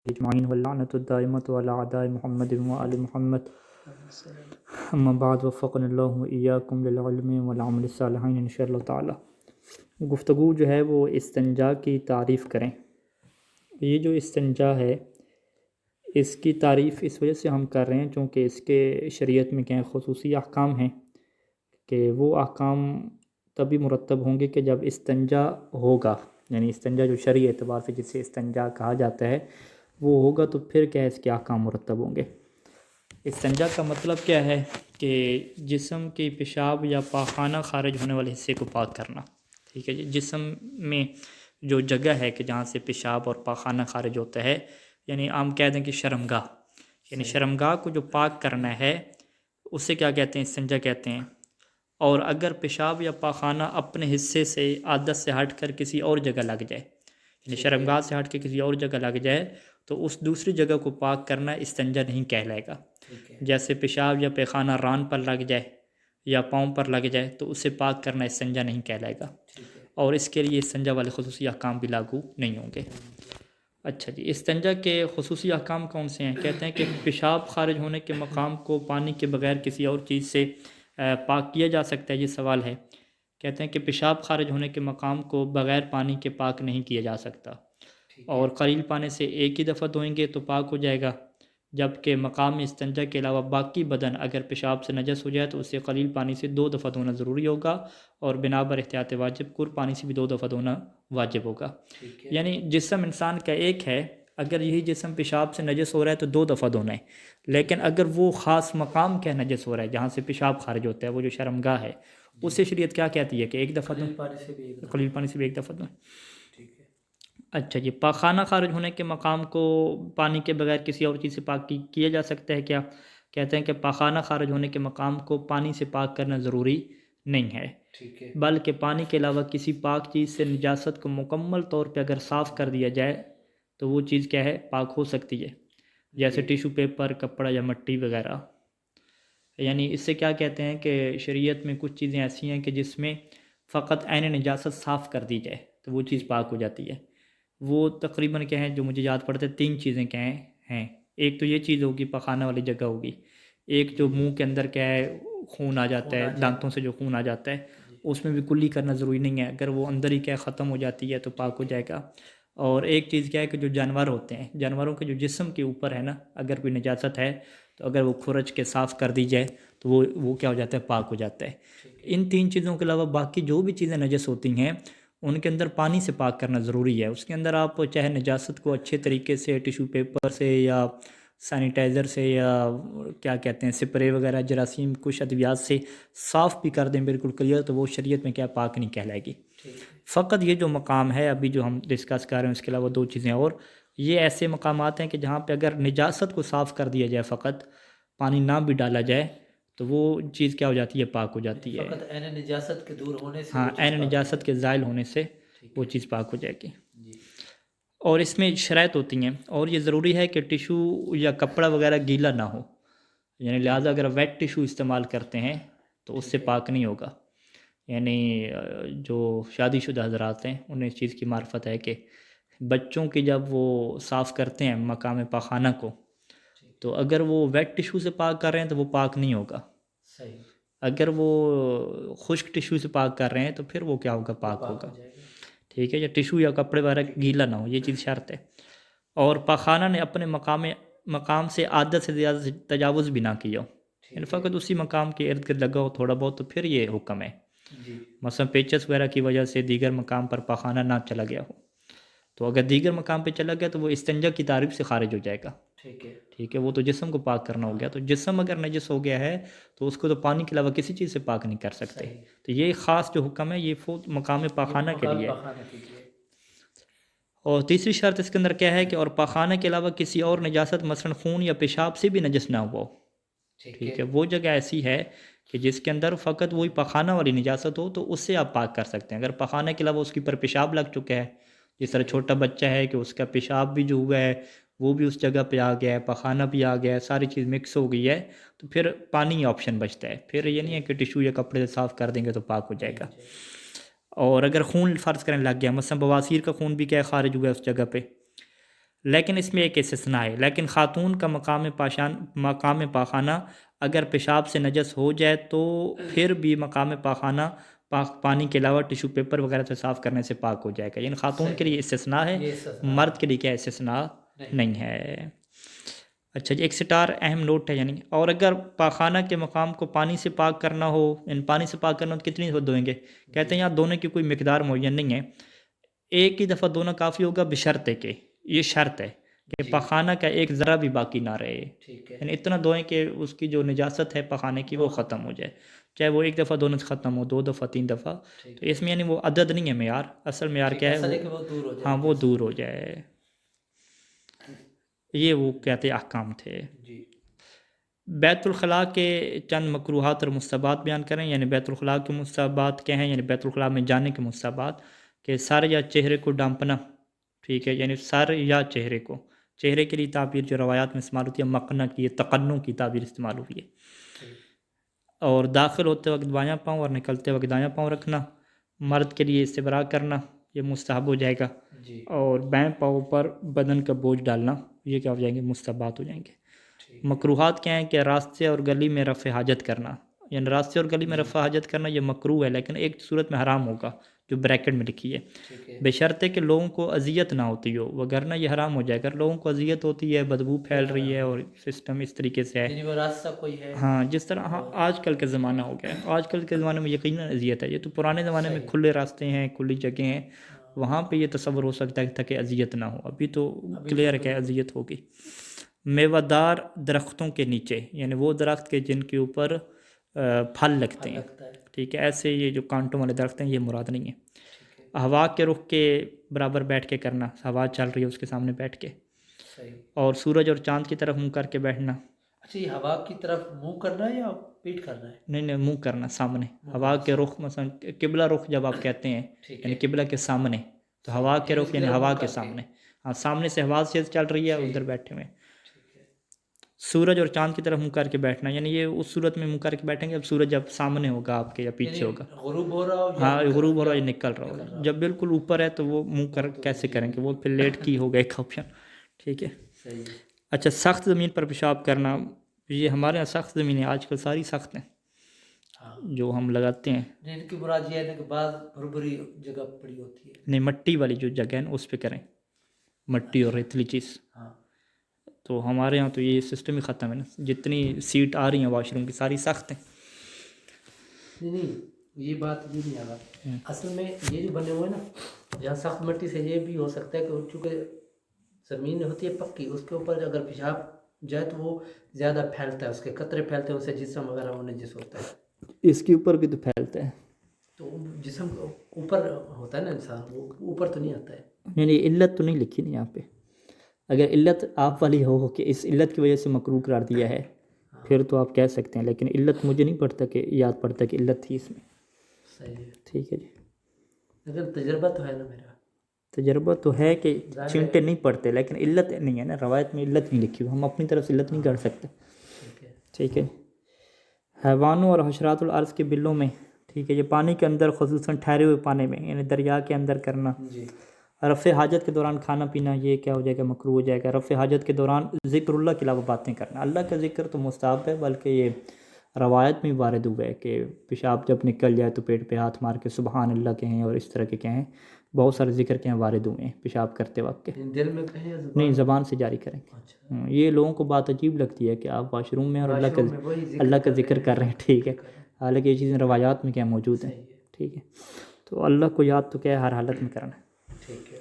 اجمعین واللعنۃ الدائمۃ علی اعداء محمد وآل محمد اما بعد وفقنا اللہ وإیاکم للعلم والعمل الصالحین انشاءاللہ تعالی۔ گفتگو جو ہے وہ استنجا کی تعریف کریں۔ یہ جو استنجا ہے اس کی تعریف اس وجہ سے ہم کر رہے ہیں چونکہ اس کے شریعت میں کیا خصوصی احکام ہیں کہ وہ احکام تبھی مرتب ہوں گے کہ جب استنجا ہوگا، یعنی استنجا جو شرعی اعتبار سے جسے استنجا کہا جاتا ہے وہ ہوگا تو پھر کیا اس کے احکام مرتب ہوں گے۔ استنجا کا مطلب کیا ہے کہ جسم کے پیشاب یا پاخانہ خارج ہونے والے حصے کو پاک کرنا، ٹھیک ہے جی۔ جسم میں جو جگہ ہے کہ جہاں سے پیشاب اور پاخانہ خارج ہوتا ہے، یعنی عام کہہ دیں کہ شرمگاہ، یعنی شرمگاہ کو جو پاک کرنا ہے اسے کیا کہتے ہیں؟ استنجا کہتے ہیں۔ اور اگر پیشاب یا پاخانہ اپنے حصے سے عادت سے ہٹ کر کسی اور جگہ لگ جائے، یعنی شرمگاہ سے ہٹ کے کسی اور جگہ لگ جائے تو اس دوسری جگہ کو پاک کرنا استنجا نہیں کہلائے گا۔ جیسے پیشاب یا پیخانہ ران پر لگ جائے یا پاؤں پر لگ جائے تو اسے پاک کرنا استنجا نہیں کہلائے گا، اور اس کے لیے استنجا والے خصوصی احکام بھی لاگو نہیں ہوں گے۔ اچھا جی، استنجا کے خصوصی احکام کون سے ہیں؟ کہتے ہیں کہ پیشاب خارج ہونے کے مقام کو پانی کے بغیر کسی اور چیز سے پاک کیا جا سکتا ہے، یہ سوال ہے۔ کہتے ہیں کہ پیشاب خارج ہونے کے مقام کو بغیر پانی کے پاک نہیں کیا جا سکتا، اور قلیل پانی سے ایک ہی دفعہ دھوئیں گے تو پاک ہو جائے گا، جبکہ مقام استنجا کے علاوہ باقی بدن اگر پیشاب سے نجس ہو جائے تو اسے قلیل پانی سے 2 دفعہ دھونا ضروری ہوگا، اور بنا بر احتیاط واجب کر پانی سے بھی 2 دفعہ دھونا واجب ہوگا۔ یعنی جسم انسان کا ایک ہے، اگر یہی جسم پیشاب سے نجس ہو رہا ہے تو 2 دفعہ دھونا ہے، لیکن اگر وہ خاص مقام کیا نجس ہو رہا ہے جہاں سے پیشاب خارج ہوتا ہے، وہ جو شرمگاہ ہے، اسے شریعت کیا کہتی ہے کہ 1 دفعہ دھویں، قلیل پانی سے بھی 1 دفعہ دھویں۔ اچھا جی، پاخانہ خارج ہونے کے مقام کو پانی کے بغیر کسی اور چیز سے پاک کیا جا سکتا ہے کیا؟ کہتے ہیں کہ پاخانہ خارج ہونے کے مقام کو پانی سے پاک کرنا ضروری نہیں ہے، بلکہ پانی کے علاوہ کسی پاک چیز سے نجاست کو مکمل طور پہ اگر صاف کر دیا جائے تو وہ چیز کیا ہے؟ پاک ہو سکتی ہے، جیسے ٹیشو پیپر، کپڑا یا مٹی وغیرہ۔ یعنی اس سے کیا کہتے ہیں کہ شریعت میں کچھ چیزیں ایسی ہیں کہ جس میں فقط عین نجاست صاف کر دی جائے تو وہ چیز پاک ہو جاتی ہے۔ وہ تقریباً کیا ہیں جو مجھے یاد پڑتے 3 چیزیں کیا ہیں۔ ایک تو یہ چیز ہوگی پاخانہ والی جگہ ہوگی، ایک جو منہ کے اندر کیا ہے خون آ جاتا ہے، دانتوں سے جو خون آ جاتا ہے اس میں بھی کلی کرنا ضروری نہیں ہے، اگر وہ اندر ہی کیا ختم ہو جاتی ہے تو پاک ہو جائے گا۔ اور ایک چیز کیا ہے کہ جو جانور ہوتے ہیں، جانوروں کے جو جسم کے اوپر ہے نا، اگر کوئی نجاست ہے تو اگر وہ کھرچ کے صاف کر دی جائے تو وہ کیا ہو جاتا ہے؟ پاک ہو جاتا ہے۔ ان 3 چیزوں کے علاوہ باقی جو بھی چیزیں نجس ہوتی ہیں ان کے اندر پانی سے پاک کرنا ضروری ہے۔ اس کے اندر آپ چاہے نجاست کو اچھے طریقے سے ٹیشو پیپر سے یا سینیٹائزر سے یا کیا کہتے ہیں سپرے وغیرہ جراثیم کش ادویات سے صاف بھی کر دیں بالکل کلیئر، تو وہ شریعت میں کیا پاک نہیں کہلائے گی۔ فقط یہ جو مقام ہے ابھی جو ہم ڈسکس کر رہے ہیں، اس کے علاوہ 2 چیزیں اور، یہ ایسے مقامات ہیں کہ جہاں پہ اگر نجاست کو صاف کر دیا جائے، فقط پانی نہ بھی ڈالا جائے تو وہ چیز کیا ہو جاتی ہے؟ پاک ہو جاتی ہے، فقط عین نجاست کے دور ہونے سے، ہاں، عین نجاست کے زائل ہونے سے وہ چیز پاک ہو جائے گی۔ اور اس میں شرائط ہوتی ہیں، اور یہ ضروری ہے کہ ٹیشو یا کپڑا وغیرہ گیلا نہ ہو، یعنی لہٰذا اگر ویٹ ٹیشو استعمال کرتے ہیں تو اس سے پاک نہیں ہوگا۔ یعنی جو شادی شدہ حضرات ہیں انہیں اس چیز کی معرفت ہے کہ بچوں کی جب وہ صاف کرتے ہیں مقام پاخانہ کو، تو اگر وہ ویٹ ٹیشو سے پاک کر رہے ہیں تو وہ پاک نہیں ہوگا، اگر وہ خشک ٹیشو سے پاک کر رہے ہیں تو پھر وہ کیا ہوگا؟ پاک ہوگا، ٹھیک ہے، یا ٹیشو یا کپڑے وغیرہ گیلا نہ ہو، یہ چیز شرط ہے۔ اور پاخانہ نے اپنے مقام سے عادت سے زیادہ تجاوز بھی نہ کیا ہو، یعنی فقط اسی مقام کے ارد گرد لگا ہو تھوڑا بہت، تو پھر یہ حکم ہے۔ مثلا پیچس وغیرہ کی وجہ سے دیگر مقام پر پاخانہ نہ چلا گیا ہو، تو اگر دیگر مقام پہ چلا گیا تو وہ استنجا کی تعریف سے خارج ہو جائے گا، ٹھیک ہے، وہ تو جسم کو پاک کرنا ہو گیا۔ تو جسم اگر نجس ہو گیا ہے تو اس کو تو پانی کے علاوہ کسی چیز سے پاک نہیں کر سکتے، تو یہ خاص جو حکم ہے یہ مقام پاخانہ کے لیے ہے۔ اور تیسری شرط اس کے اندر کیا ہے کہ اور پاخانہ کے علاوہ کسی اور نجاست مثلا خون یا پیشاب سے بھی نجس نہ ہوا ہو، ٹھیک ہے، وہ جگہ ایسی ہے کہ جس کے اندر فقط وہی پاخانہ والی نجاست ہو تو اس سے آپ پاک کر سکتے ہیں۔ اگر پاخانہ کے علاوہ اس کے اوپر پیشاب لگ چکا ہے، جس طرح چھوٹا بچہ ہے کہ اس کا پیشاب بھی جو ہوا ہے وہ بھی اس جگہ پہ آ گیا ہے، پاخانہ بھی آ گیا ہے، ساری چیز مکس ہو گئی ہے، تو پھر پانی آپشن بچتا ہے، پھر یہ نہیں ہے کہ ٹیشو یا کپڑے سے صاف کر دیں گے تو پاک ہو جائے گا۔ اور اگر خون فرض کرنے لگ گیا، مثلا بواسیر کا خون بھی کیا خارج ہوا ہے اس جگہ پہ، لیکن اس میں ایک استثناء ہے، لیکن خاتون کا مقام پاخانہ اگر پیشاب سے نجس ہو جائے تو پھر بھی مقام پاخانہ پانی کے علاوہ ٹیشو پیپر وغیرہ سے صاف کرنے سے پاک ہو جائے گا، یعنی خاتون کے لیے استثناء ہے، یہ استثناء مرد کے لیے کیا استثناء نہیں ہے۔ اچھا جی، ایک سٹار اہم نوٹ ہے، یعنی اور اگر پاخانہ کے مقام کو پانی سے پاک کرنا ہو، یعنی پانی سے پاک کرنا ہو تو کتنی دفعہ دھوئیں گے؟ کہتے ہیں یہاں دھونے کی کوئی مقدار معین نہیں ہے، ایک ہی دفعہ دھونا کافی ہوگا بشرط کہ یہ شرط ہے کہ پاخانہ کا ایک ذرا بھی باقی نہ رہے، ٹھیک ہے، یعنی اتنا دھوئیں کہ اس کی جو نجاست ہے پاخانے کی وہ ختم ہو جائے، چاہے وہ ایک دفعہ دھونے سے ختم ہو، 2 دفعہ 3 دفعہ، تو اس میں یعنی وہ عدد نہیں ہے معیار، اصل معیار کیا ہے اصل ہے کہ وہ دور ہو جائے، ہاں وہ دور ہو جائے، یہ وہ کہتے احکام تھے۔ جی بیت الخلاء کے چند مکروہات اور مستحبات بیان کریں، یعنی بیت الخلاء کے مستحبات کیا ہیں، یعنی بیت الخلاء میں جانے کے مستحبات کہ سر یا چہرے کو ڈانپنا، ٹھیک ہے، یعنی سر یا چہرے کو، چہرے کے لیے تعبیر جو روایات میں استعمال ہوتی ہے مقنع کی، تقنع کی تعبیر استعمال ہوئی ہے، اور داخل ہوتے وقت بایاں پاؤں اور نکلتے وقت دایاں پاؤں رکھنا، مرد کے لیے استبراء کرنا یہ مستحب ہو جائے گا، جی اور بائیں پاؤں پر بدن کا بوجھ ڈالنا یہ کیا ہو جائیں گے؟ مستحبات ہو جائیں گے۔ مکروہات کیا ہیں کہ راستے اور گلی میں رفع حاجت کرنا، یعنی راستے اور گلی میں رفع حاجت کرنا یہ مکروہ ہے، لیکن ایک صورت میں حرام ہوگا جو بریکٹ میں لکھی ہے، بشرطے کہ لوگوں کو اذیت نہ ہوتی ہو، وگرنہ یہ حرام ہو جائے گا۔ اگر لوگوں کو اذیت ہوتی ہے، بدبو پھیل رہی ہے اور سسٹم اس طریقے سے ہے، یعنی وہ راستہ کوئی ہے، ہاں جس طرح آج کل کا زمانہ ہو گیا ہے، آج کل کے زمانے میں یقیناً اذیت ہے، یہ تو پرانے زمانے میں کھلے راستے ہیں، کھلی جگہیں ہیں، وہاں پہ یہ تصور ہو سکتا ہے کہ اذیت نہ ہو، ابھی تو کلیئر ہے کہ اذیت ہوگی۔ میوہ دار درختوں کے نیچے، یعنی وہ درخت کے جن کے اوپر پھل لگتے ہیں، ٹھیک ہے، ایسے یہ جو کانٹوں والے درخت ہیں یہ مراد نہیں ہے۔ ہوا کے رخ کے برابر بیٹھ کے کرنا، ہوا چل رہی ہے اس کے سامنے بیٹھ کے، اور سورج اور چاند کی طرف منہ کر کے بیٹھنا۔ اچھا یہ ہوا کی طرف منہ کرنا ہے یا پیٹ کرنا ہے؟ نہیں منہ کرنا سامنے، ہوا کے رخ مثلا قبلہ رخ جب آپ کہتے ہیں یعنی قبلہ کے سامنے، تو ہوا کے رخ یعنی ہوا کے سامنے، ہاں سامنے سے ہوا سے چل رہی ہے ادھر بیٹھے ہوئے۔ سورج اور چاند کی طرف منہ کر کے بیٹھنا، یعنی یہ اس صورت میں منہ کر کے بیٹھیں گے اب سورج جب سامنے ہوگا آپ کے یا پیچھے ہوگا، غروب ہو رہا ہو، ہاں غروب ہو رہا ہے نکل رہا ہو، جب بالکل اوپر ہے تو وہ منہ کر کیسے کریں گے، وہ پھر لیٹ کی ہوگا ایک آپشن، ٹھیک ہے۔ اچھا سخت زمین پر پیشاب کرنا، یہ ہمارے یہاں سخت زمین ہے، آج کل ساری سخت ہیں جو ہم لگاتے ہیں، ان کی مراد یہ ہے کہ بعض بھری جگہ پڑی ہوتی ہے، نہیں مٹی والی جو جگہ ہے نا اس پہ کریں، مٹی اور ریتلی چیز، تو ہمارے ہاں تو یہ سسٹم ہی ختم ہے نا، جتنی سیٹ آ رہی ہیں واش روم کی ساری سخت ہیں۔ نہیں یہ بات یہ نہیں آ رہا، اصل میں یہ جو بنے ہوئے نا جہاں سخت مٹی سے یہ بھی ہو سکتا ہے کہ چونکہ زمین ہوتی ہے پکی، اس کے اوپر اگر پیشاب جائے تو وہ زیادہ پھیلتا ہے، اس کے قطرے پھیلتے ہیں، اس سے جسم وغیرہ وہ نجس ہوتا ہے، اس کے اوپر بھی تو پھیلتا ہے، تو جسم اوپر ہوتا ہے نا انسان، وہ اوپر تو نہیں آتا ہے، یعنی علت تو نہیں لکھی نا یہاں پہ، اگر علت آپ والی ہو کہ اس علت کی وجہ سے مکروہ قرار دیا ہے پھر تو آپ کہہ سکتے ہیں، لیکن علت مجھے نہیں پڑتا کہ یاد پڑتا کہ علت تھی اس میں، صحیح ہے، ٹھیک ہے جی۔ لیکن تجربہ تو ہے نا میرا، تجربہ تو ہے کہ چنٹے نہیں پڑتے، لیکن علت نہیں ہے نا، روایت میں علت نہیں لکھی ہوئی، ہم اپنی طرف سے علت نہیں کر سکتے، ٹھیک ہے۔ حیوانوں اور حشرات الارض کے بلوں میں، ٹھیک ہے، یہ پانی کے اندر خصوصاً ٹھہرے ہوئے پانی میں یعنی دریا کے اندر کرنا، رفع حاجت کے دوران کھانا پینا یہ کیا ہو جائے گا؟ مکروہ ہو جائے گا۔ رفع حاجت کے دوران ذکر اللہ کے علاوہ باتیں کرنا، اللہ کا ذکر تو مستحب ہے، بلکہ یہ روایت میں وارد ہوا ہے کہ پیشاب جب نکل جائے تو پیٹ پہ ہاتھ مار کے سبحان اللہ کہیں اور اس طرح کے کہیں، بہت سارے ذکر کے ہیں وارد ہوئے ہیں پیشاب کرتے وقت کے، دل میں کہیں نہیں زبان سے جاری کریں گے۔ یہ لوگوں کو بات عجیب لگتی ہے کہ آپ واش روم میں اور اللہ کا ذکر کر رہے ہیں، ٹھیک ہے، حالانکہ یہ چیزیں روایات میں کیا موجود ہیں، ٹھیک ہے، تو اللہ کو یاد تو کیا ہے ہر حالت میں کرنا ہے، ٹھیک ہے۔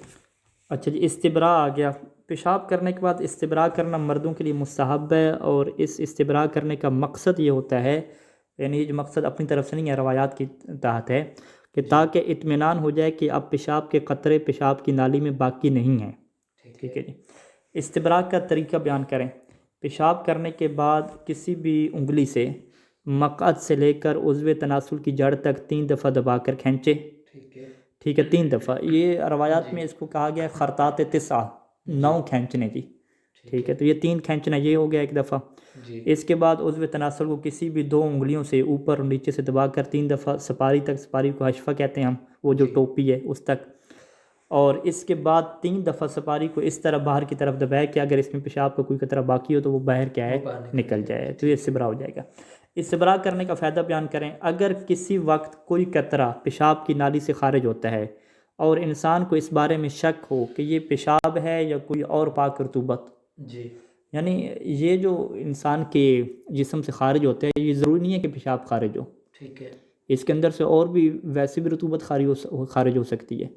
اچھا جی، استبراء آ گیا، پیشاب کرنے کے بعد استبراء کرنا مردوں کے لیے مستحب ہے، اور اس استبراء کرنے کا مقصد یہ ہوتا ہے، یعنی یہ جو مقصد اپنی طرف سے نہیں ہے روایات کی تحت ہے، کہ تاکہ اطمینان ہو جائے کہ اب پیشاب کے قطرے پیشاب کی نالی میں باقی نہیں ہیں، ٹھیک ہے جی۔ استبراء کا طریقہ بیان کریں، پیشاب کرنے کے بعد کسی بھی انگلی سے مقعد سے لے کر عضو تناسل کی جڑ تک 3 دفعہ دبا کر کھینچے، ٹھیک ہے، 3 دفعہ، یہ روایات میں اس کو کہا گیا ہے خرطات 9 کھینچنے کی، ٹھیک ہے، تو یہ 3 کھینچنا یہ ہو گیا ایک دفعہ۔ اس کے بعد عضو تناسل کو کسی بھی 2 انگلیوں سے اوپر اور نیچے سے دبا کر 3 دفعہ سپاری تک، سپاری کو حشفہ کہتے ہیں ہم، وہ جو ٹوپی ہے اس تک، اور اس کے بعد 3 دفعہ سپاری کو اس طرح باہر کی طرف دبائے کہ اگر اس میں پیشاب کا کوئی قطرہ باقی ہو تو وہ باہر کیا ہے نکل جائے، تو یہ استبراء ہو جائے گا۔ استبراء کرنے کا فائدہ بیان کریں۔ اگر کسی وقت کوئی قطرہ پیشاب کی نالی سے خارج ہوتا ہے اور انسان کو اس بارے میں شک ہو کہ یہ پیشاب ہے یا کوئی اور پاک رطوبت، جی یعنی یہ جو انسان کے جسم سے خارج ہوتا ہے یہ ضروری نہیں ہے کہ پیشاب خارج ہو، ٹھیک ہے، اس کے اندر سے اور بھی ویسے بھی رطوبت خارج ہو سکتی ہے۔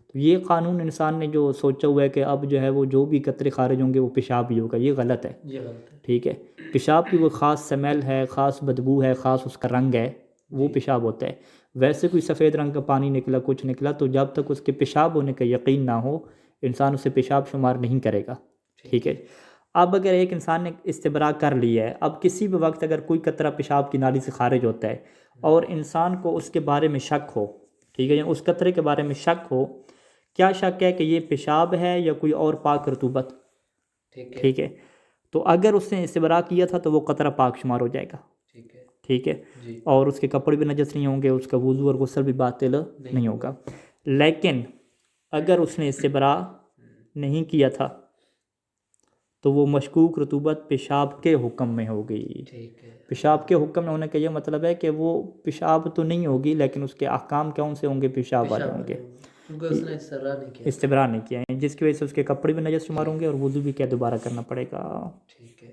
تو یہ قانون انسان نے جو سوچا ہوا ہے کہ اب جو ہے وہ جو بھی قطرے خارج ہوں گے وہ پیشاب ہی ہوگا، یہ غلط ہے، یہ غلط ہے، ٹھیک ہے۔ پیشاب کی کوئی خاص سمیل ہے، خاص بدبو ہے، خاص اس کا رنگ ہے، وہ پیشاب ہوتا ہے۔ ویسے کوئی سفید رنگ کا پانی نکلا، کچھ نکلا، تو جب تک اس کے پیشاب ہونے کا یقین نہ ہو انسان اسے پیشاب شمار نہیں کرے گا، ٹھیک ہے۔ اب اگر ایک انسان نے استبراء کر لی ہے، اب کسی بھی وقت اگر کوئی قطرہ پیشاب کی نالی سے خارج ہوتا ہے اور انسان کو اس کے بارے میں شک ہو، ٹھیک ہے، یا اس قطرے کے بارے میں شک ہو، کیا شک ہے کہ یہ پیشاب ہے یا کوئی اور پاک رطوبت، ٹھیک ہے، تو اگر اس نے استبراء کیا تھا تو وہ قطرہ پاک شمار ہو جائے گا، ٹھیک ہے، ٹھیک ہے، جی، اور اس کے کپڑے بھی نجس نہیں ہوں گے، اس کا وضو اور غسل بھی باطل نہیں ہوگا۔ لیکن اگر اس نے استبراء نہیں کیا تھا تو وہ مشکوک رطوبت پیشاب کے حکم میں ہوگی۔ ٹھیک ہے، پیشاب کے حکم میں ہونے کا یہ مطلب ہے کہ وہ پیشاب تو نہیں ہوگی لیکن اس کے احکام کون سے ہوں گے؟ پیشاب والے ہوں گے، کیونکہ اس نے استبراء نہیں کیا، استبراء نہیں کیا ہے، جس کی وجہ سے اس کے کپڑے بھی نجس شمار ہوں گے اور وضو بھی کیا دوبارہ کرنا پڑے گا، ٹھیک ہے،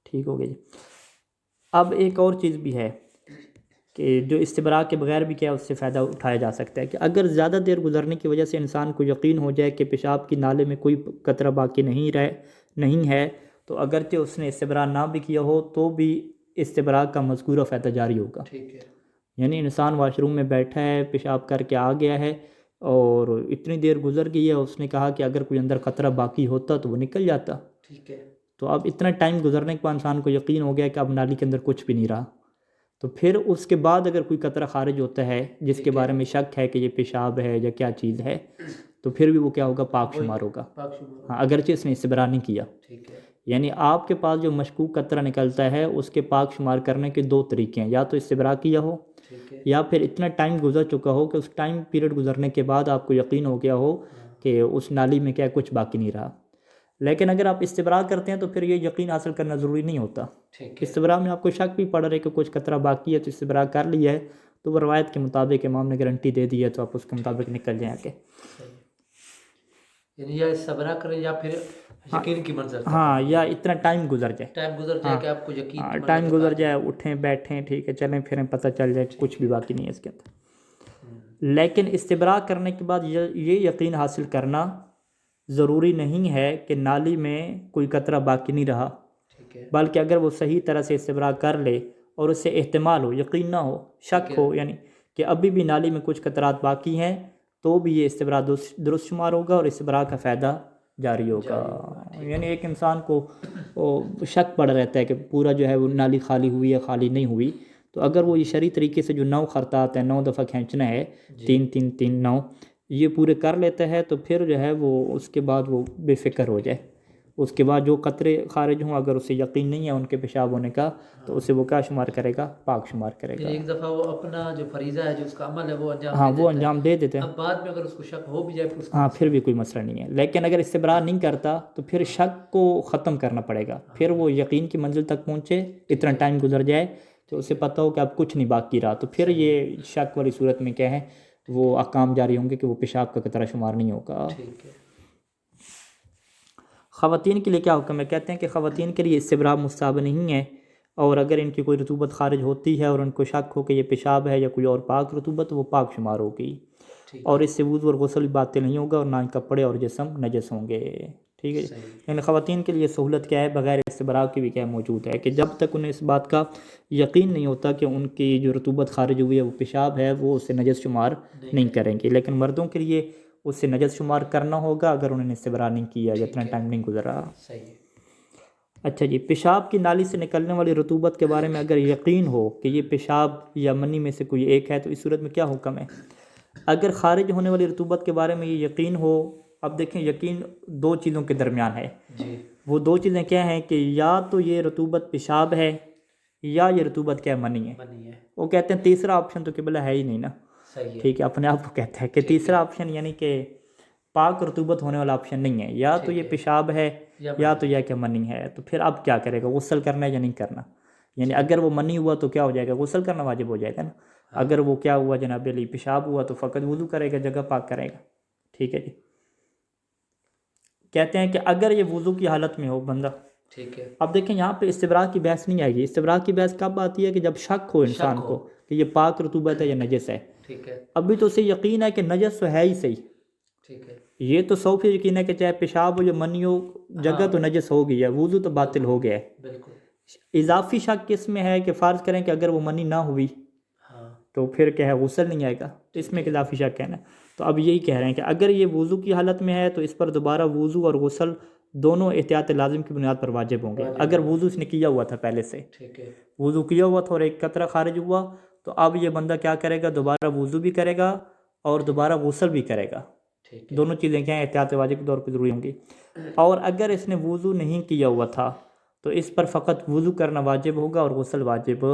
ٹھیک ہو گیا جی۔ اب ایک اور چیز بھی ہے کہ جو استبراء کے بغیر بھی کیا اس سے فائدہ اٹھایا جا سکتا ہے کہ اگر زیادہ دیر گزرنے کی وجہ سے انسان کو یقین ہو جائے کہ پیشاب کی نالے میں کوئی قطرہ باقی نہیں ہے، تو اگرچہ اس نے استبراء نہ بھی کیا ہو تو بھی استبراء کا مذکورہ فائدہ جاری ہوگا۔ ٹھیک ہے، یعنی انسان واش روم میں بیٹھا ہے، پیشاب کر کے آ گیا ہے اور اتنی دیر گزر گئی ہے، اس نے کہا کہ اگر کوئی اندر قطرہ باقی ہوتا تو وہ نکل جاتا، ٹھیک ہے، تو اب اتنا ٹائم گزرنے کے بعد انسان کو یقین ہو گیا کہ اب نالی کے اندر کچھ بھی نہیں رہا، تو پھر اس کے بعد اگر کوئی قطرہ خارج ہوتا ہے جس کے بارے میں شک ہے کہ یہ پیشاب ہے یا کیا چیز ہے، تو پھر بھی وہ کیا ہوگا؟ پاک شمار ہوگا، پاک شمار، ہاں، اگرچہ اس نے استبراء نہیں کیا۔ ٹھیک ہے، یعنی آپ کے پاس جو مشکوک قطرہ نکلتا ہے اس کے پاک شمار کرنے کے 2 طریقے ہیں، یا تو استبراء کیا ہو ٹھیک ہے، یا پھر اتنا ٹائم گزر چکا ہو کہ اس ٹائم پیریڈ گزرنے کے بعد آپ کو یقین ہو گیا ہو کہ اس نالی میں کیا کچھ باقی نہیں رہا۔ لیکن اگر آپ استبراء کرتے ہیں تو پھر یہ یقین حاصل کرنا ضروری نہیں ہوتا، ٹھیک ہے، استبراء میں آپ کو شک بھی پڑ رہا ہے کہ کچھ قطرہ باقی ہے تو استبراء کر لیا ہے تو وہ روایت کے مطابق امام نے گارنٹی دے دی ہے تو آپ اس کے مطابق نکل جائیں گے۔ صحیح، یعنی یا استبراء کریں یا پھر یقین کی منزل تک، ہاں، یا اتنا ٹائم گزر جائے، ٹائم گزر جائے کہ آپ کو یقین کی منزل ٹائم تک گزر آ جائے، اٹھیں بیٹھیں، ٹھیک ہے، چلیں پھریں، پتہ چل جائے کچھ بھی باقی نہیں ہے اس کے اندر۔ لیکن استبراء کرنے کے بعد یہ یقین حاصل کرنا ضروری نہیں ہے کہ نالی میں کوئی قطرہ باقی نہیں رہا، ٹھیک ہے، بلکہ اگر وہ صحیح طرح سے استبراء کر لے اور اس سے احتمال ہو، یقین نہ ہو، شک ہو، یعنی کہ ابھی بھی نالی میں کچھ قطرات باقی ہیں، تو بھی یہ استبراء درست شمار ہوگا اور استبراء کا فائدہ جاری ہوگا۔ یعنی ایک انسان کو شک پڑ رہتا ہے کہ پورا جو ہے وہ نالی خالی ہوئی ہے خالی نہیں ہوئی، تو اگر وہ یہ شرعی طریقے سے جو 9 خرطات ہیں، 9 دفعہ کھینچنا ہے، 3 3 3 9 یہ پورے کر لیتا ہے، تو پھر جو ہے وہ اس کے بعد وہ بے فکر ہو جائے، اس کے بعد جو قطرے خارج ہوں اگر اسے یقین نہیں ہے ان کے پیشاب ہونے کا تو اسے وہ کیا شمار کرے گا؟ پاک شمار کرے گا۔ ایک دفعہ وہ اپنا جو فریضہ ہے جو اس کا عمل ہے وہ انجام ہاں، دے وہ دیتا ہے، انجام دے دیتے ہیں، اب بعد میں اگر اس کو شک ہو بھی جائے ہاں پھر بھی کوئی مسئلہ نہیں ہے۔ لیکن اگر استبراء نہیں کرتا تو پھر شک کو ختم کرنا پڑے گا، پھر وہ یقین کی منزل تک پہنچے، اتنا ٹائم گزر جائے تو اسے پتہ ہو کہ اب کچھ نہیں باقی رہا، تو پھر یہ شک والی صورت میں کیا ہے وہ احکام جاری ہوں گے کہ وہ پیشاب کا قطرہ شمار نہیں ہوگا۔ ٹھیک ہے، خواتین کے لیے کیا حکم ہے؟ کہتے ہیں کہ خواتین کے لیے استبراء مستحب نہیں ہے، اور اگر ان کی کوئی رطوبت خارج ہوتی ہے اور ان کو شک ہو کہ یہ پیشاب ہے یا کوئی اور پاک رطوبت، وہ پاک شمار ہوگی، اور اس سے وضو اور غسل باطل نہیں ہوگا اور نہ کپڑے اور جسم نجس ہوں گے، ٹھیک ہے۔ یعنی خواتین کے لیے سہولت کیا ہے؟ بغیر استبراء کی بھی کیا موجود ہے کہ جب تک انہیں اس بات کا یقین نہیں ہوتا کہ ان کی جو رطوبت خارج ہوئی ہے وہ پیشاب ہے، وہ اسے نجس شمار نہیں کریں گے، لیکن مردوں کے لیے اس سے نجس شمار کرنا ہوگا اگر انہوں نے استبراء نہیں کیا، جتنا ٹائم نہیں گزرا۔ صحیح ہے، اچھا جی، پیشاب کی نالی سے نکلنے والی رطوبت کے بارے میں اگر یقین ہو کہ یہ پیشاب یا منی میں سے کوئی ایک ہے تو اس صورت میں کیا حکم ہے؟ اگر خارج ہونے والی رطوبت کے بارے میں یہ یقین ہو، اب دیکھیں یقین 2 چیزوں کے درمیان ہے، جی، وہ 2 چیزیں کیا ہیں کہ یا تو یہ رطوبت پیشاب ہے یا یہ رطوبت کیا منی ہے۔ بنی ہے، وہ کہتے ہیں تیسرا آپشن تو قبلہ ہے ہی نہیں نا، صحیح ہے، ٹھیک ہے، اپنے آپ کو کہتا ہے کہ تیسرا آپشن یعنی کہ پاک رطوبت ہونے والا آپشن نہیں ہے، یا تو یہ پیشاب ہے یا تو یہ کہ منی ہے، تو پھر اب کیا کرے گا؟ غسل کرنا ہے یا نہیں کرنا؟ یعنی اگر وہ منی ہوا تو کیا ہو جائے گا؟ غسل کرنا واجب ہو جائے گا نا۔ اگر وہ کیا ہوا جناب علی، پیشاب ہوا، تو فقط وضو کرے گا، جگہ پاک کرے گا۔ ٹھیک ہے جی۔ کہتے ہیں کہ اگر یہ وضو کی حالت میں ہو بندہ، ٹھیک ہے، اب دیکھیں یہاں پہ استبراء کی بحث نہیں آئے گی۔ استبراء کی بحث کب آتی ہے؟ کہ جب شک ہو انسان کو کہ یہ پاک رطوبت ہے یا نجس ہے۔ ٹھیک ہے، ابھی تو اسے یقین ہے کہ نجس تو ہے ہی صحیح، ٹھیک ہے، یہ تو 100% یقین ہے کہ چاہے پیشاب ہو یا منی ہو، جگہ تو نجس ہو گئی ہے، وضو تو باطل ہو گیا ہے۔ بالکل، اضافی شک کس میں ہے؟ کہ فرض کریں کہ اگر وہ منی نہ ہوئی ہاں، تو پھر کیا ہے؟ غسل نہیں آئے گا، تو اس میں ایک اضافی شک ہے نا۔ تو اب یہی کہہ رہے ہیں کہ اگر یہ وضو کی حالت میں ہے تو اس پر دوبارہ وضو اور غسل دونوں احتیاط لازم کی بنیاد پر واجب ہوں گے۔ اگر وضو اس نے کیا ہوا تھا پہلے سے، ٹھیک ہے، وضو کیا ہوا تھا اور ایک قطرہ خارج ہوا، تو اب یہ بندہ کیا کرے گا؟ دوبارہ وضو بھی کرے گا اور دوبارہ غسل بھی کرے گا۔ ٹھیک ہے، دونوں چیزیں کیا ہیں؟ احتیاط واجب کے طور پہ ضروری ہوں گی۔ اور اگر اس نے وضو نہیں کیا ہوا تھا تو اس پر فقط وضو کرنا واجب ہوگا اور غسل واجب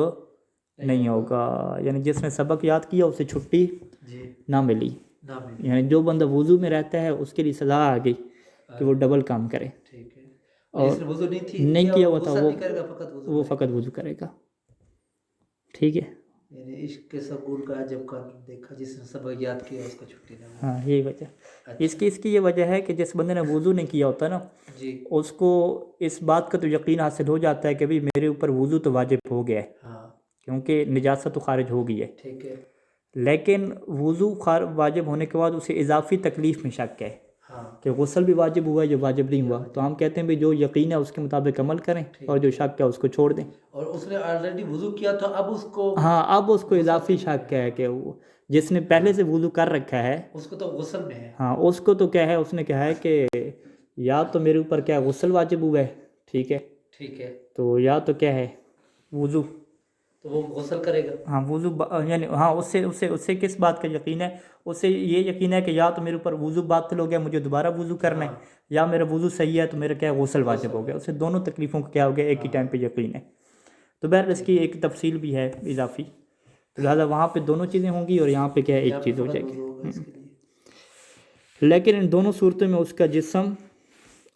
نہیں ہوگا۔ یعنی جس نے سبق یاد کیا اسے چھٹی جی، نہ ملی، نہ بھی، یعنی جو بندہ وضو میں رہتا ہے اس کے لیے سزا آ گئی کہ وہ ڈبل کام کرے، ٹھیک ہے، اور جس نے وضو نہیں کیا ہوا تھا غسل نہیں کرے گا، فقط وضو وہ کرے فقط وضو کرے گا۔ ٹھیک ہے، گا۔ یعنی عشق کے سکون کا عجب قانون دیکھا، جس نے سبق یاد کیا اس کو چھٹی نہ ملی۔ ہاں یہی وجہ اس کی یہ وجہ ہے کہ جس بندے نے وضو نہیں کیا ہوتا نا، جی، اس کو اس بات کا تو یقین حاصل ہو جاتا ہے کہ بھئی میرے اوپر وضو تو واجب ہو گیا ہے، ہاں، کیونکہ نجاست تو خارج ہو گئی ہے، ٹھیک ہے، لیکن وضو واجب ہونے کے بعد اسے اضافی تکلیف میں شک ہے ہاں، کہ غسل بھی واجب ہوا ہے یا واجب نہیں ہوا، تو ہم کہتے ہیں بھئی جو یقین ہے اس کے مطابق عمل کریں اور جو شک ہے اس کو چھوڑ دیں۔ اور اس نے آلریڈی وضو کیا تھا، اب اس کو، ہاں اب اس کو اضافی شک ہے کہ جس نے پہلے سے وضو کر رکھا ہے، اس کو تو غسل میں ہے، ہاں اس کو تو کیا ہے؟ اس نے کہا ہے کہ یا تو میرے اوپر کیا غسل واجب ہوا ہے، ٹھیک ہے، ٹھیک ہے، تو یا تو کیا ہے؟ وضو۔ تو وہ غسل کرے گا، ہاں وضو یعنی ہاں اس سے کس بات کا یقین ہے؟ اس سے یہ یقین ہے کہ یا تو میرے اوپر وضو باطل ہو گیا، مجھے دوبارہ وضو کرنا ہے، یا میرا وضو صحیح ہے تو میرا کیا ہے؟ غسل واجب ہو گیا۔ اسے دونوں تکلیفوں کا کیا ہو گیا؟ ایک ہی ٹائم پہ یقین ہے۔ تو بہرحال اس کی ایک تفصیل بھی ہے اضافی، تو لہٰذا وہاں پہ دونوں چیزیں ہوں گی اور یہاں پہ کیا ہے؟ ایک چیز ہو جائے گی۔ وضو ہوگا اس کے لیے، لیکن ان دونوں صورتوں میں اس کا جسم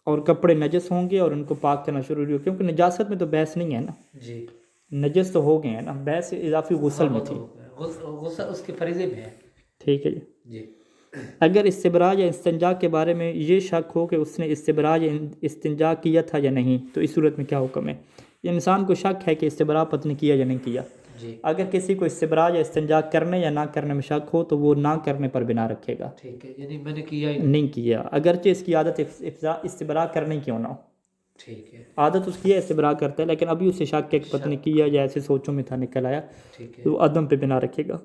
اور کپڑے نجس ہوں گے اور ان کو پاک کرنا شروع ہو، کیونکہ نجاست میں تو بحث نہیں ہے نا، جی، نجس تو ہو گئے ہیں نا، بحث اضافی غسل میں تھی۔ غسل اس کے فریضے میں ہے، ٹھیک ہے جی۔ جی، اگر استبراء یا استنجا کے بارے میں یہ شک ہو کہ اس نے استبراء یا استنجا کیا تھا یا نہیں، تو اس صورت میں کیا حکم ہے؟ یہ انسان کو شک ہے کہ استبراء پتہ نہیں کیا یا نہیں کیا۔ جی، اگر کسی کو استبراء یا استنجا کرنے یا نہ کرنے میں شک ہو تو وہ نہ کرنے پر بنا رکھے گا، ٹھیک ہے، یعنی میں نے کیا ہی نہیں کیا، اگرچہ اس کی عادت استبراء کرنے کیوں نہ ہو۔ ٹھیک ہے، عادت اس کی ہے استبراء کرتا ہے، لیکن ابھی اسے شک ہے کہ پتہ نہیں کیا یا ایسے سوچوں میں تھا نکل آیا، ٹھیک ہے، تو وہ عدم پہ بنا رکھے گا۔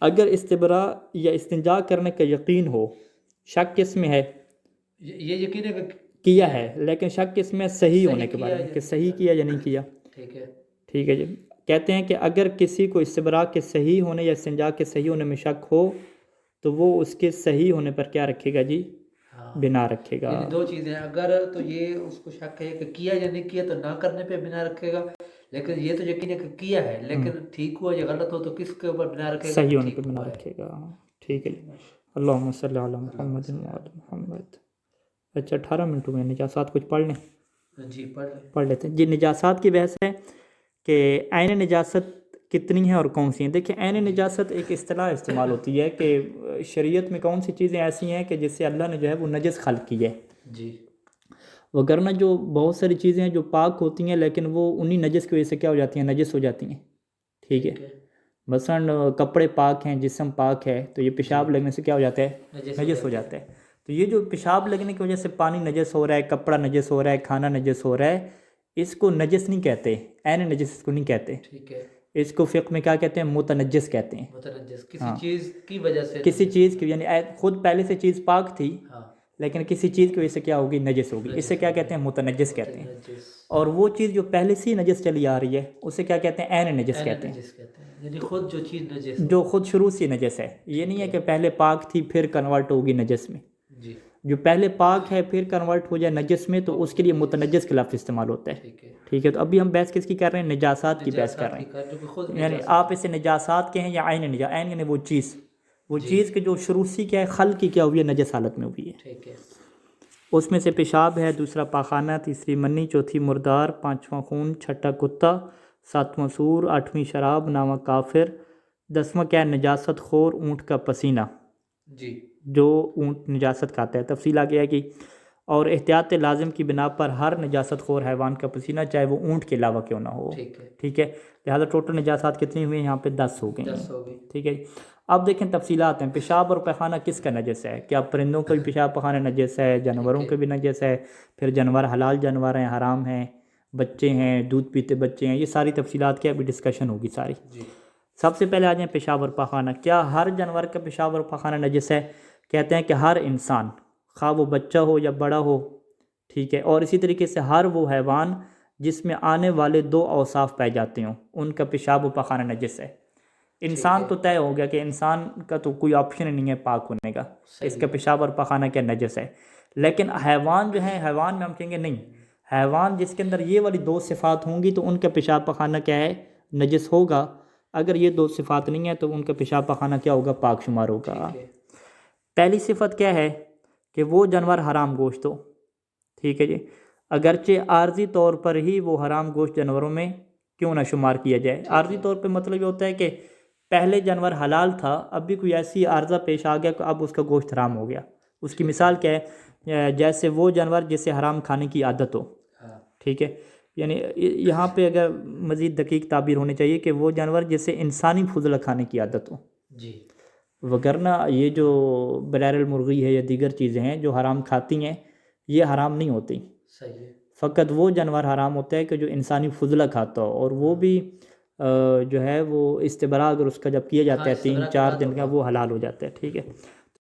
اگر استبراء یا استنجا کرنے کا یقین ہو، شک کس میں ہے؟ یہ یقین ہے کہ کیا ہے، لیکن شک کس میں؟ صحیح ہونے کے بارے میں کہ صحیح کیا یا نہیں کیا۔ ٹھیک ہے، ٹھیک ہے جی۔ کہتے ہیں کہ اگر کسی کو استبراء کے صحیح ہونے یا استنجا کے صحیح ہونے میں شک ہو تو وہ اس کے صحیح ہونے پر کیا رکھے گا جی؟ ہاں، بنا رکھے گا۔ یعنی دو چیزیں، اگر تو یہ اس کو شک ہے کہ کیا یا نہیں کیا تو نہ کرنے پہ بنا رکھے گا، لیکن یہ تو یقین ہے کہ کیا ہے، لیکن ٹھیک ہوا یا غلط ہو تو کس کے اوپر بنا رکھے گا؟ صحیح ہونے ٹھیک پہ بنا ہوا ہے۔ رکھے گا۔ ٹھیک ہے جی۔ اللہم صلی علی محمد وعلی محمد۔ اچھا 18 منٹ ہوئے، نجاسات کچھ پڑھ لیں؟ جی، پڑھ لیتے ہیں جی۔ نجاسات کی بحث ہے کہ عین نجاست کتنی ہیں اور کون سی ہیں۔ دیکھیں عین نجاست ایک اصطلاح استعمال ہوتی ہے کہ شریعت میں کون سی چیزیں ایسی ہیں کہ جس سے اللہ نے جو ہے وہ نجس خلق کی ہے، جی، وگرنہ جو بہت ساری چیزیں ہیں جو پاک ہوتی ہیں لیکن وہ انہی نجس کی وجہ سے کیا ہو جاتی ہیں؟ نجس ہو جاتی ہیں۔ ٹھیک ہے، مثلا کپڑے پاک ہیں، جسم پاک ہے، تو یہ پیشاب لگنے سے کیا ہو جاتا ہے؟ نجس ہو جاتا ہے۔ تو یہ جو پیشاب لگنے کی وجہ سے پانی نجس ہو رہا ہے، کپڑا نجس ہو رہا ہے، کھانا نجس ہو رہا ہے، اس کو نجس نہیں کہتے، عین نجس اس کو نہیں کہتے، ٹھیک ہے، اس کو فقہ میں کیا کہتے ہیں؟ متنجس کہتے ہیں۔ متنجس کسی چیز کی وجہ سے، کسی چیز کی، یعنی خود پہلے سے چیز پاک تھی ہاں، لیکن کسی چیز کی وجہ سے کیا ہوگی؟ نجس ہوگی، اسے کیا کہتے ہیں؟ متنجس کہتے ہیں۔ متنجس، اور وہ چیز جو پہلے سے ہی نجس چلی آ رہی ہے اسے کیا کہتے ہیں؟ عین نجس کہتے ہیں، نجس کہتے ہیں، یعنی خود جو چیز نجس ہو۔ جو خود شروع سے نجس ہے۔ یہ نہیں ہے کہ پہلے پاک تھی پھر کنورٹ ہوگی نجس میں، جی، جو پہلے پاک ہے پھر کنورٹ ہو جائے نجس میں تو اس کے لیے متنجس کا لفظ استعمال ہوتا ہے۔ ٹھیک ہے، ٹھیک ہے، تو ابھی ہم بحث کس کی کر رہے ہیں؟ نجاسات کی بحث کر رہے ہیں، جو کہ خود یعنی آپ اسے نجاسات کہیں یا عین نجاست، عین یعنی وہ چیز وہ چیز کہ جو شروع سے کیا ہے خلق کی کیا ہوئی ہے نجس حالت میں ہوئی ہے. ٹھیک ہے. اس میں سے پیشاب ہے، دوسرا پاخانہ، تیسری منی، چوتھی مردار، پانچواں خون، چھٹا کتا، ساتواں سور، آٹھویں شراب، نواں کافر، دسواں کیا ہے نجاست خور اونٹ کا پسینہ جی. جو اونٹ نجاست کھاتا ہے. تفصیل آگے ہے کہ اور احتیاط لازم کی بنا پر ہر نجاست خور حیوان کا پسینہ چاہے وہ اونٹ کے علاوہ کیوں نہ ہو. ٹھیک ہے. ٹھیک ہے. لہٰذا ٹوٹل نجاسات کتنی ہوئی ہیں یہاں پہ 10 ہو گئی 10 ہو گئی. ٹھیک ہے. اب دیکھیں تفصیلات ہیں. پیشاب اور پخانہ کس کا نجس ہے؟ کیا پرندوں کا بھی پیشاب پخانہ نجس ہے؟ جانوروں کا بھی نجس ہے؟ پھر جانور حلال جانور ہیں حرام ہیں؟ بچے ہیں دودھ پیتے بچے ہیں؟ یہ ساری تفصیلات کیا ابھی ڈسکشن ہوگی ساری. سب سے پہلے آ جائیں پیشاب اور پخانہ. کیا ہر جانور کا پیشاب اور پخانہ نجس ہے؟ کہتے ہیں کہ ہر انسان خواہ وہ بچہ ہو یا بڑا ہو. ٹھیک ہے. اور اسی طریقے سے ہر وہ حیوان جس میں آنے والے 2 اوصاف پائے جاتے ہوں ان کا پیشاب و پخانہ نجس ہے. انسان تو طے ہو گیا کہ انسان کا تو کوئی آپشن نہیں ہے پاک ہونے کا، اس کا پیشاب اور پخانہ کیا نجس ہے. لیکن حیوان جو ہیں حیوان میں ہم کہیں گے نہیں، حیوان جس کے اندر یہ والی 2 صفات ہوں گی تو ان کا پیشاب پخانہ کیا ہے نجس ہوگا. اگر یہ 2 صفات نہیں ہیں تو ان کا پیشاب پخانہ کیا ہوگا پاک شمار ہوگا. پہلی صفت کیا ہے کہ وہ جانور حرام گوشت ہو. ٹھیک ہے جی. اگرچہ عارضی طور پر ہی وہ حرام گوشت جانوروں میں کیوں نہ شمار کیا جائے. عارضی طور پہ مطلب یہ ہوتا ہے کہ پہلے جانور حلال تھا، اب بھی کوئی ایسی عارضہ پیش آ گیا کہ اب اس کا گوشت حرام ہو گیا. اس کی مثال کیا ہے؟ جیسے وہ جانور جسے حرام کھانے کی عادت ہو. ٹھیک ہے. یعنی یہاں پہ اگر مزید دقیق تعبیر ہونی چاہیے کہ وہ جانور جسے انسانی فضلہ کھانے کی عادت ہو. جی. وگرنہ یہ جو بلیر المرغی ہے یا دیگر چیزیں ہیں جو حرام کھاتی ہیں یہ حرام نہیں ہوتی. صحیح ہے. فقط وہ جانور حرام ہوتا ہے کہ جو انسانی فضلہ کھاتا ہو، اور وہ بھی جو ہے وہ استبراء اگر اس کا جب کیا جاتا ہے 3-4 دن کا وہ حلال ہو جاتا ہے. ٹھیک ہے.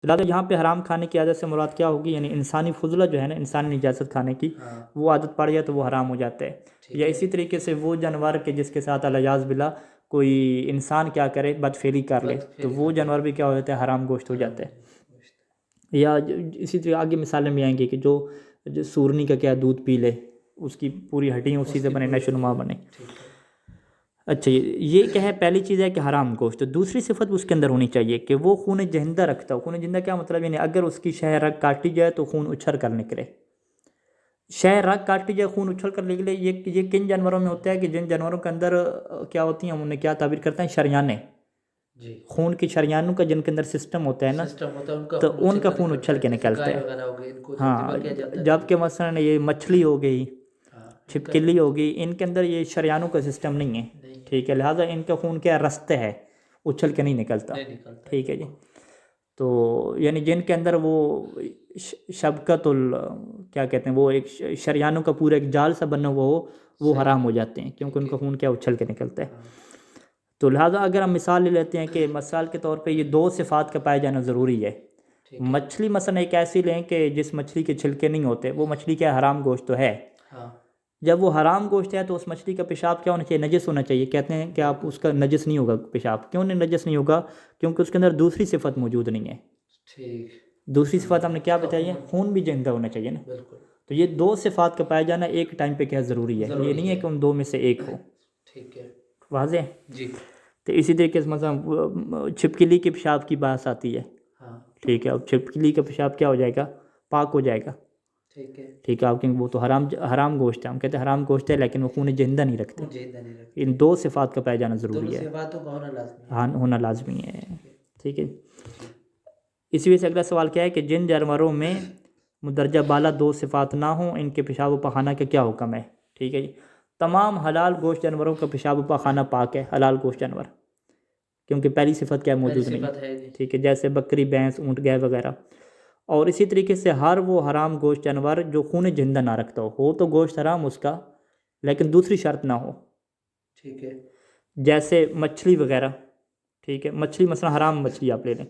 لہٰذا یہاں پہ حرام کھانے کی عادت سے مراد کیا ہوگی؟ یعنی انسانی فضلہ جو ہے نا انسانی نجاست کھانے کی وہ عادت پڑ جائے تو وہ حرام ہو جاتا ہے. یا اسی طریقے سے وہ جانور کہ جس کے ساتھ الیاذ باللہ کوئی انسان کیا کرے بدفعلی کر لے تو وہ جانور بھی کیا ہو جاتا ہے حرام گوشت ہو جاتا ہے. یا اسی طرح آگے مثالیں بھی آئیں گی کہ جو سورنی کا کیا دودھ پی لے اس کی پوری ہڈیاں اسی سے بنے نشو نما بنے. اچھا یہ کیا ہے؟ پہلی چیز ہے کہ حرام گوشت. دوسری صفت اس کے اندر ہونی چاہیے کہ وہ خون جہندہ رکھتا ہو. خون جہندہ کیا مطلب؟ یعنی اگر اس کی شہ رگ کاٹی جائے تو خون اچھل کر نکلے. شہ رگ کاٹی جائے خون اچھل کر نکلے. یہ کن جانوروں میں ہوتا ہے کہ جن جانوروں کے اندر کیا ہوتی ہیں ہم انہیں کیا تعبیر کرتے ہیں شریانیں. خون کی شریانوں کا جن کے اندر سسٹم ہوتا ہے نا تو ان کا خون اچھل کے نکلتا ہے. ہاں جبکہ مثلا یہ مچھلی ہو گئی چھپکلی ہوگی ان کے اندر یہ شریانوں کا سسٹم نہیں ہے. ٹھیک ہے. لہٰذا ان کا خون کیا رستے ہے اچھل کے نہیں نکلتا. ٹھیک ہے جی. تو یعنی جن کے اندر وہ شبکت کیا کہتے ہیں وہ ایک شریانوں کا پورا ایک جال سا بنا ہوا ہو وہ حرام ہو جاتے ہیں کیونکہ ان کا خون کیا اچھل کے نکلتا ہے. تو لہٰذا اگر ہم مثال لے لیتے ہیں کہ مثال کے طور پہ یہ 2 صفات کا پایا جانا ضروری ہے. مچھلی مثلا ایک ایسی لیں کہ جس مچھلی کے چھلکے نہیں ہوتے وہ مچھلی کیا حرام گوشت تو ہے. جب وہ حرام گوشت ہے تو اس مچھلی کا پیشاب کیا ہونا چاہیے؟ نجس ہونا چاہیے. کہتے ہیں کہ آپ اس کا نجس نہیں ہوگا پیشاب. کیوں نہیں نجس نہیں ہوگا؟ کیونکہ اس کے اندر دوسری صفت موجود نہیں ہے. دوسری صفت ہم نے کیا بتائی ہے؟ خون بھی جہندہ ہونا چاہیے نا. تو یہ 2 صفات کا پایا جانا ایک ٹائم پہ کیا ضروری ہے. یہ نہیں ہے کہ ان 2 میں سے ایک ہو. ٹھیک ہے. واضح جی. تو اسی طریقے سے مثلا چھپکلی کے پیشاب کی بات آتی ہے. ٹھیک ہے. اب چھپکلی کا پیشاب کیا ہو جائے گا؟ پاک ہو جائے گا. ٹھیک ہے. آپ کہیں وہ تو حرام گوشت ہے. ہم کہتے ہیں حرام گوشت ہے لیکن وہ خون جہندہ نہیں رکھتے. ان 2 صفات کا پایا جانا ضروری ہے. ہونا لازمی ہے. ٹھیک ہے. اسی وجہ سے اگلا سوال کیا ہے کہ جن جانوروں میں مندرجہ بالا 2 صفات نہ ہوں ان کے پیشاب و پخانہ کا کیا حکم ہے؟ ٹھیک ہے جی. تمام حلال گوشت جانوروں کا پیشاب و پخانہ پاک ہے. حلال گوشت جانور کیونکہ پہلی صفت کیا موجود نہیں. ٹھیک ہے. جیسے بکری بھینس اونٹ گائے وغیرہ. اور اسی طریقے سے ہر وہ حرام گوشت جانور جو خون جہندہ نہ رکھتا ہو تو گوشت حرام اس کا لیکن دوسری شرط نہ ہو. ٹھیک ہے. جیسے مچھلی وغیرہ. ٹھیک ہے. مچھلی مثلا حرام مچھلی آپ لے لیں.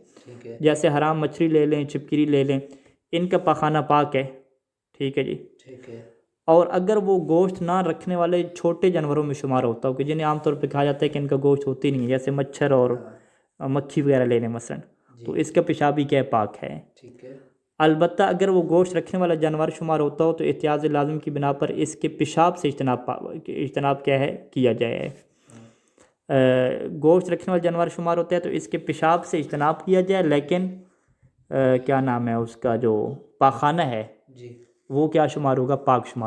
جیسے حرام مچھلی لے لیں چھپکلی لے لیں ان کا پخانہ پاک ہے. ٹھیک ہے جی. ٹھیک ہے. اور اگر وہ گوشت نہ رکھنے والے چھوٹے جانوروں میں شمار ہوتا ہو کہ جنہیں عام طور پہ کہا جاتا ہے کہ ان کا گوشت ہوتی نہیں ہے جیسے مچھر اور مکھی وغیرہ لے لیں مثلا تو اس کا پیشاب بھی کیا پاک ہے. ٹھیک ہے. البتہ اگر وہ گوشت رکھنے والا جانور شمار ہوتا ہو تو احتیاط لازم کی بنا پر اس کے پیشاب سے اجتناب کیا ہے کیا جائے. گوشت رکھنے والا جانور شمار ہوتا ہے تو اس کے پیشاب سے اجتناب کیا جائے، لیکن کیا نام ہے اس کا جو پاخانہ ہے جی وہ کیا شمار ہوگا؟ پاک شمار